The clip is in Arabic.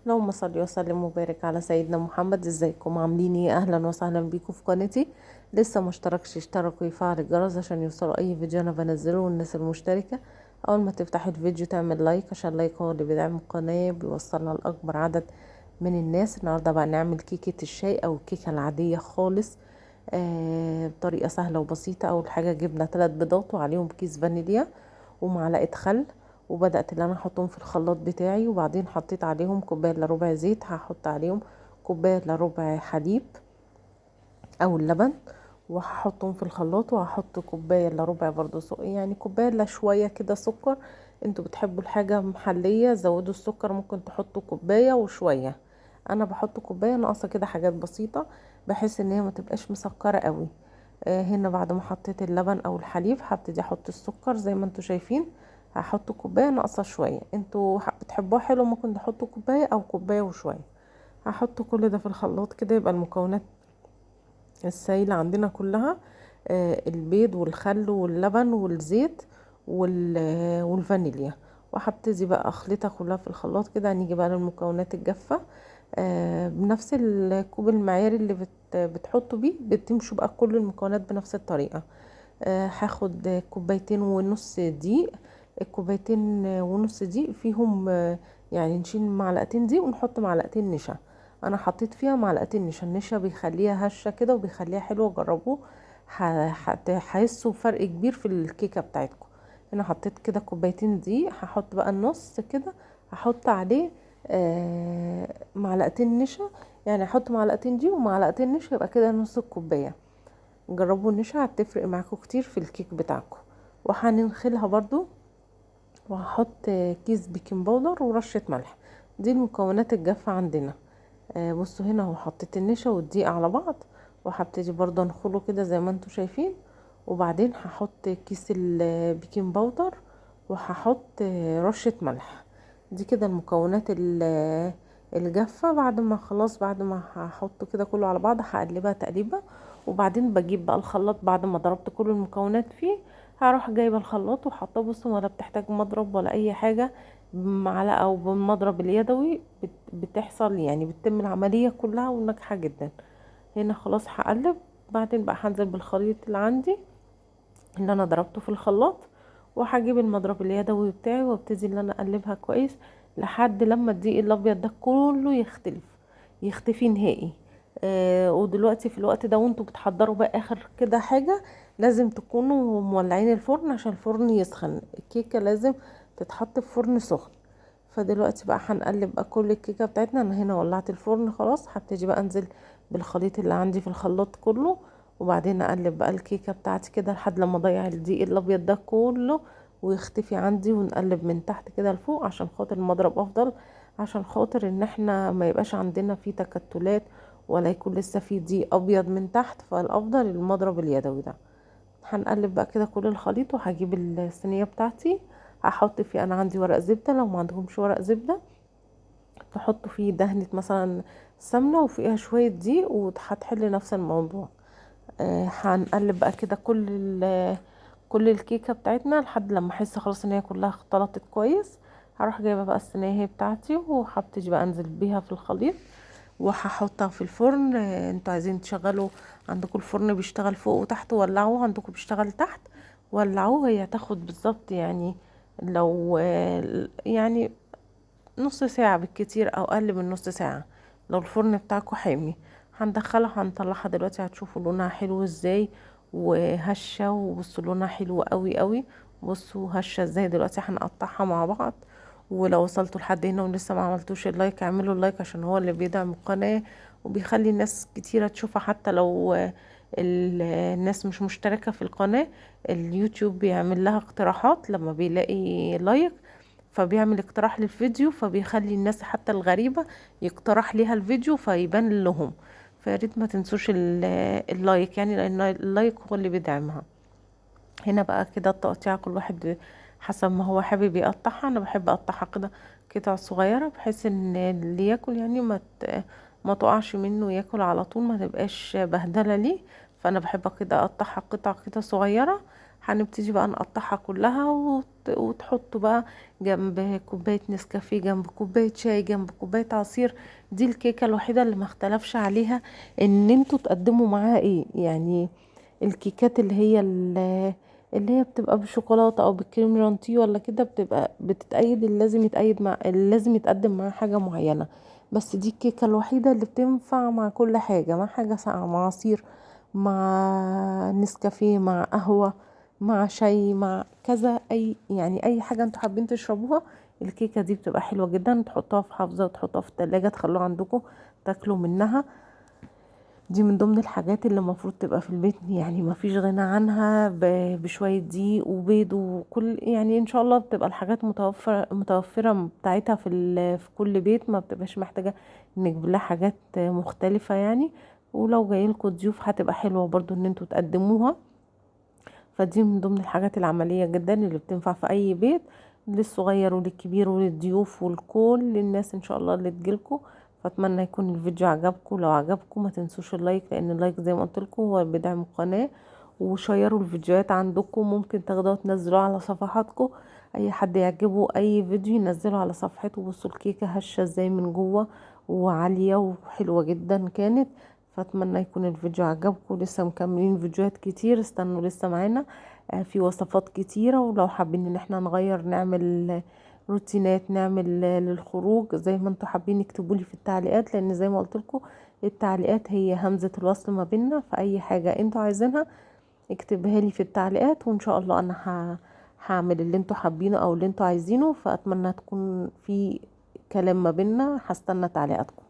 اللهم صل وسلم وبارك على سيدنا محمد. ازيكم عاملين ايه؟ اهلا وسهلا بيكم في قناتي. لسه ما اشتركش اشترك ويفعل الجرس عشان يوصلوا اي فيديو انا بنزله. والناس المشتركه اول ما تفتح الفيديو تعمل لايك عشان اللايك هو اللي بيدعم القناه بيوصلها لاكبر عدد من الناس. النهارده بقى نعمل كيكه الشاي او الكيكه العاديه خالص بطريقه سهله وبسيطه. اول حاجه جبنا 3 بيضات وعليهم كيس فانيليا ومعلقه خل، وبدأت ان انا احطهم في الخلاط بتاعي، وبعدين حطيت عليهم كوباية الا ربع زيت، هحط عليهم كوباية الا ربع حليب او اللبن، وهحطهم في الخلاط، وهحط كوباية الا ربع برضو يعني كوباية الا شوية كده سكر. انتوا بتحبوا الحاجة محلية زودوا السكر، ممكن تحطوا كوباية وشوية. انا بحط كوباية ناقصة كده، حاجات بسيطة بحيث ان هي ما تبقاش مسكرة قوي. هنا بعد ما حطيت اللبن او الحليب هبتدي احط السكر زي ما انتوا شايفين. هحط كوبايه ناقصه شويه، انتوا بتحبوها حلو ممكن تحطوا كوبايه او كوبايه وشويه. هحط كل ده في الخلاط كده يبقى المكونات السائله عندنا كلها البيض والخل واللبن والزيت والفانيليا. وهبتدي بقى اخلطها كلها في الخلاط كده. هنيجي بقى للمكونات الجافه بنفس الكوب المعياري اللي بتحطوا بيه، بتمشوا بقى كل المكونات بنفس الطريقه. هاخد كوبايتين ونص دقيق. الكوبايتين ونص دقيق فيهم يعني نشيل معلقتين دي ونحط معلقتين نشا. انا حطيت فيها معلقتين نشا، النشا بيخليها هشة كده وبيخليها حلوة، جربوه هتحسوا فرق كبير في الكيكة بتاعتكم. هنا حطيت كده كوبايتين دقيق، هحط بقى النص كده، هحط عليه معلقتين نشا. يعني هحط معلقتين دي ومعلقتين نشا يبقى كده نص الكوباية. جربوا النشا هتفرق معاكم كتير في الكيك بتاعكم. وهننخلها برضو، وهحط كيس بيكنج باودر ورشة ملح. دي المكونات الجافة عندنا. بصوا هنا اهو حطيت النشا والدقيق على بعض، وهبتدي برضو انخله كده زي ما انتوا شايفين. وبعدين هحط كيس البيكنج باودر، وهحط رشة ملح. دي كده المكونات الجافة. بعد ما خلاص، بعد ما هحط كده كله على بعض هقلبها تقليبة. وبعدين بجيب بقى الخلاط بعد ما ضربت كل المكونات فيه، هروح جايبه الخلاط وحاطاه. بصوا ولا بتحتاج مضرب ولا اي حاجه، بمعلقه او بالمضرب اليدوي بتحصل يعني بتتم العمليه كلها وناجحه جدا. هنا خلاص هقلب. بعدين بقى هنزل بالخليط اللي عندي اللي انا ضربته في الخلاط، وهجيب المضرب اليدوي بتاعي وابتدي ان انا اقلبها كويس لحد لما الدقيق الابيض ده كله يختفي نهائي. ودلوقتي في الوقت ده وانتوا بتحضروا بقى اخر كده حاجة، لازم تكونوا مولعين الفرن عشان الفرن يسخن. الكيكة لازم تتحط في فرن سخن. فدلوقتي بقى هنقلب بقى كل الكيكة بتاعتنا. انا هنا ولعت الفرن خلاص، هبتدي بقى انزل بالخليط اللي عندي في الخلاط كله، وبعدين اقلب بقى الكيكه بتاعتي كده لحد لما اضيع الدقيق الابيض ده كله ويختفي عندي. ونقلب من تحت كده لفوق عشان خاطر المضرب افضل، عشان خاطر ان احنا ما يبقاش عندنا فيه تكتلات ولا يكون لسه فيه دقيق ابيض من تحت. فالافضل المضرب اليدوي ده. هنقلب بقى كده كل الخليط، وهجيب الصينيه بتاعتي هحط فيه، انا عندي ورق زبده، لو ما عندكمش ورق زبده تحطوا فيه دهنه مثلا سمنه وفيها شويه دقيق وهتحل نفس الموضوع. هنقلب بقى كده كل الكيكه بتاعتنا لحد لما احس خلاص ان هي كلها اختلطت كويس. هروح جايبه بقى الصينيه هي بتاعتي، وهبتدي بقى انزل بيها في الخليط، وهحطها في الفرن. انتوا عايزين تشغلوا، عندكم الفرن بيشتغل فوق وتحت ولعوه، عندكم بيشتغل تحت ولعوه. هي هتاخد بالظبط يعني لو يعني نص ساعة بالكتير او اقل من نص ساعة لو الفرن بتاعكم حامي. هندخلها هنطلعها دلوقتي، هتشوفوا لونها حلو ازاي وهشة. وبصوا لونها حلو قوي قوي. بصوا هشة ازاي. دلوقتي هنقطعها مع بعض. ولو وصلتوا لحد هنا ولسه ما عملتوش اللايك اعملوا اللايك عشان هو اللي بيدعم القناة وبيخلي الناس كتيرة تشوفها. حتى لو الناس مش مشتركة في القناة، اليوتيوب بيعمل لها اقتراحات لما بيلاقي لايك، فبيعمل اقتراح للفيديو، فبيخلي الناس حتى الغريبة يقترح ليها الفيديو فيبان لهم. فياريت ما تنسوش اللايك، يعني لان اللايك هو اللي بيدعمها. هنا بقى كده التقطيع كل واحد حسب ما هو حابب يقطعها. انا بحب اقطعها كده قطع صغيرة بحيث ان اللي ياكل يعني ما تقعش منه ياكل على طول، ما تبقاش بهدلة ليه. فانا بحب كده اقطعها قطع كده صغيرة. هنبتدي بقى نقطعها كلها وتحطوا بقى جنب كوباية نسكافيه، جنب كوباية شاي، جنب كوباية عصير. دي الكيكة الوحيدة اللي ما اختلفش عليها ان انتوا تقدموا معاها ايه. يعني الكيكات اللي هي بتبقى بالشوكولاتة او بالكريم جانتيه ولا كده، بتبقى بتتأيد اللي لازم يتأيد مع اللي لازم يتقدم مع حاجة معينة. بس دي الكيكة الوحيدة اللي بتنفع مع كل حاجة، مع حاجة ساقعة، مع عصير، مع نسكافيه، مع قهوة، مع شاي، مع كذا، يعني اي حاجة انتوا حابين تشربوها. الكيكة دي بتبقى حلوة جدا، تحطوها في حافظة وتحطوها في التلاجة، تخلوها عندكم تاكلوا منها. دي من ضمن الحاجات اللي المفروض تبقى في البيت، يعني ما فيش غنى عنها، بشوية دقيق وبيض وكل، يعني ان شاء الله بتبقى الحاجات متوفرة بتاعتها في كل بيت، ما بتبقاش محتاجة نجيب لها حاجات مختلفة يعني. ولو جايلكوا ضيوف هتبقى حلوة برضو ان انتوا تقدموها. فدي من ضمن الحاجات العملية جدا اللي بتنفع في اي بيت، للصغير وللكبير وللضيوف ولكل الناس ان شاء الله اللي تجيلكوا. فاتمنى يكون الفيديو عجبكم. لو عجبكم ما تنسوش اللايك، لان اللايك زي ما قلت لكم هو بيدعم القناة. وشيروا الفيديوهات عندكم، ممكن تاخدوها وتنزلوها على صفحاتكم. اي حد يعجبه اي فيديو ينزله على صفحته. بصوا الكيكة هشة ازاي من جوه وعالية وحلوة جدا كانت. فاتمنى يكون الفيديو عجبكم. لسه مكملين فيديوهات كتير، استنوا لسه معانا في وصفات كتيرة. ولو حابين ان احنا نغير، نعمل روتينات، نعمل للخروج زي ما انتوا حابين، اكتبوا لي في التعليقات، لان زي ما قلت لكم التعليقات هي همزة الوصل ما بيننا. فاي حاجة انتوا عايزينها اكتبها لي في التعليقات، وان شاء الله انا هعمل اللي انتوا حابينه او اللي انتوا عايزينه. فاتمنى تكون في كلام ما بيننا. هستنى تعليقاتكم.